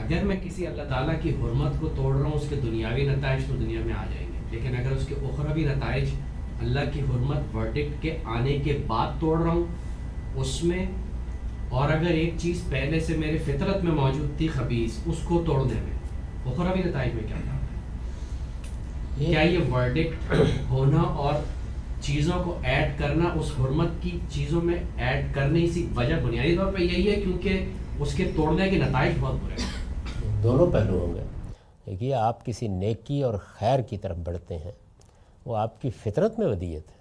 اگر میں کسی اللہ تعالیٰ کی حرمت کو توڑ رہا ہوں، اس کے دنیاوی نتائج تو دنیا میں آ جائیں گے، لیکن اگر اس کے اخروی نتائج اللہ کی حرمت ورڈکٹ کے آنے کے بعد توڑ رہا ہوں اس میں، اور اگر ایک چیز پہلے سے میرے فطرت میں موجود تھی خبیث، اس کو توڑنے میں اخروی نتائج میں کیا ہے؟ کیا یہ ورڈکٹ ہونا اور چیزوں کو ایڈ کرنا اس حرمت کی چیزوں میں ایڈ کرنے اسی وجہ بنیادی طور پہ یہی ہے کیونکہ اس کے توڑنے کے نتائج بہت برے ہیں؟ دونوں پہلو ہوں گے. دیکھیے، آپ کسی نیکی اور خیر کی طرف بڑھتے ہیں، وہ آپ کی فطرت میں ودیت ہے.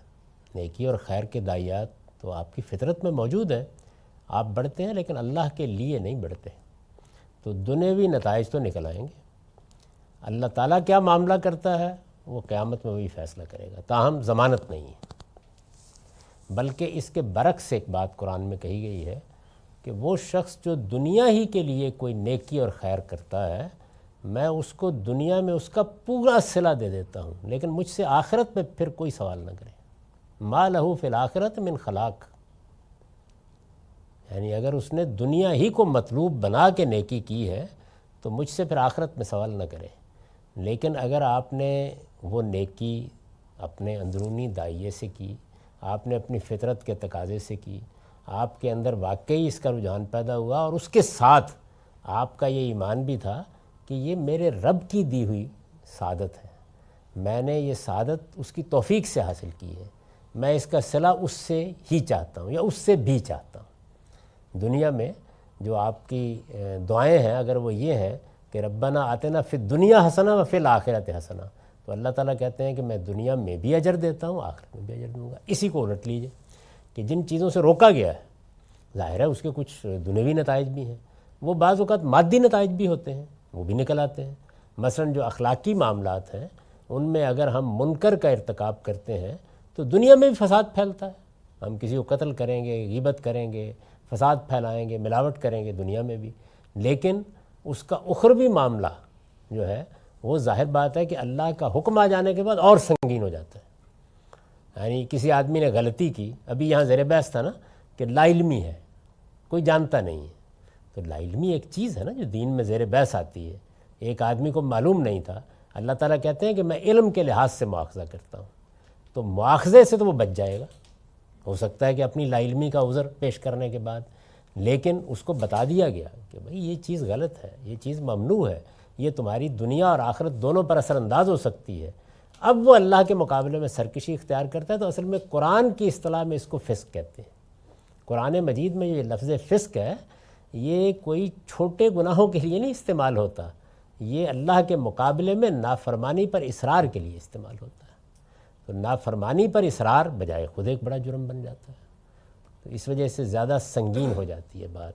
نیکی اور خیر کے دائیات تو آپ کی فطرت میں موجود ہیں، آپ بڑھتے ہیں لیکن اللہ کے لیے نہیں بڑھتے، تو دنیاوی نتائج تو نکل آئیں گے. اللہ تعالیٰ کیا معاملہ کرتا ہے وہ قیامت میں وہی فیصلہ کرے گا، تاہم ضمانت نہیں ہے. بلکہ اس کے برعکس ایک بات قرآن میں کہی گئی ہے کہ وہ شخص جو دنیا ہی کے لیے کوئی نیکی اور خیر کرتا ہے، میں اس کو دنیا میں اس کا پورا صلہ دے دیتا ہوں، لیکن مجھ سے آخرت میں پھر کوئی سوال نہ کرے. ما لہو فی الآخرۃ من خلاق، یعنی اگر اس نے دنیا ہی کو مطلوب بنا کے نیکی کی ہے تو مجھ سے پھر آخرت میں سوال نہ کرے. لیکن اگر آپ نے وہ نیکی اپنے اندرونی دائیے سے کی، آپ نے اپنی فطرت کے تقاضے سے کی، آپ کے اندر واقعی اس کا رجحان پیدا ہوا، اور اس کے ساتھ آپ کا یہ ایمان بھی تھا کہ یہ میرے رب کی دی ہوئی سعادت ہے، میں نے یہ سعادت اس کی توفیق سے حاصل کی ہے، میں اس کا صلہ اس سے ہی چاہتا ہوں یا اس سے بھی چاہتا ہوں. دنیا میں جو آپ کی دعائیں ہیں اگر وہ یہ ہیں کہ ربنا آتنا فی الدنیا حسنہ و فی الآخرۃ حسنہ، تو اللہ تعالیٰ کہتے ہیں کہ میں دنیا میں بھی اجر دیتا ہوں، آخرت میں بھی اجر دوں گا. اسی کو الٹ لیجئے کہ جن چیزوں سے روکا گیا ہے، ظاہر ہے اس کے کچھ دنیوی نتائج بھی ہیں، وہ بعض اوقات مادی نتائج بھی ہوتے ہیں، وہ بھی نکل آتے ہیں. مثلا جو اخلاقی معاملات ہیں ان میں اگر ہم منکر کا ارتکاب کرتے ہیں تو دنیا میں بھی فساد پھیلتا ہے. ہم کسی کو قتل کریں گے، غیبت کریں گے، فساد پھیلائیں گے، ملاوٹ کریں گے دنیا میں بھی، لیکن اس کا اخروی معاملہ جو ہے وہ ظاہر بات ہے کہ اللہ کا حکم آ جانے کے بعد اور سنگین ہو جاتا ہے. یعنی کسی آدمی نے غلطی کی، ابھی یہاں زیر بحث تھا نا کہ لا علمی ہے، کوئی جانتا نہیں ہے، تو لا علمی ایک چیز ہے نا جو دین میں زیر بحث آتی ہے. ایک آدمی کو معلوم نہیں تھا، اللہ تعالیٰ کہتے ہیں کہ میں علم کے لحاظ سے مواخذہ کرتا ہوں، تو مواخذے سے تو وہ بچ جائے گا، ہو سکتا ہے کہ اپنی لا علمی کا عذر پیش کرنے کے بعد، لیکن اس کو بتا دیا گیا کہ بھئی یہ چیز غلط ہے، یہ چیز ممنوع ہے، یہ تمہاری دنیا اور آخرت دونوں پر اثر انداز ہو سکتی ہے. اب وہ اللہ کے مقابلے میں سرکشی اختیار کرتا ہے، تو اصل میں قرآن کی اصطلاح میں اس کو فسق کہتے ہیں. قرآن مجید میں یہ لفظ فسق ہے، یہ کوئی چھوٹے گناہوں کے لیے نہیں استعمال ہوتا، یہ اللہ کے مقابلے میں نافرمانی پر اصرار کے لیے استعمال ہوتا ہے. تو نافرمانی پر اصرار بجائے خود ایک بڑا جرم بن جاتا ہے، تو اس وجہ سے زیادہ سنگین ہو جاتی ہے بات.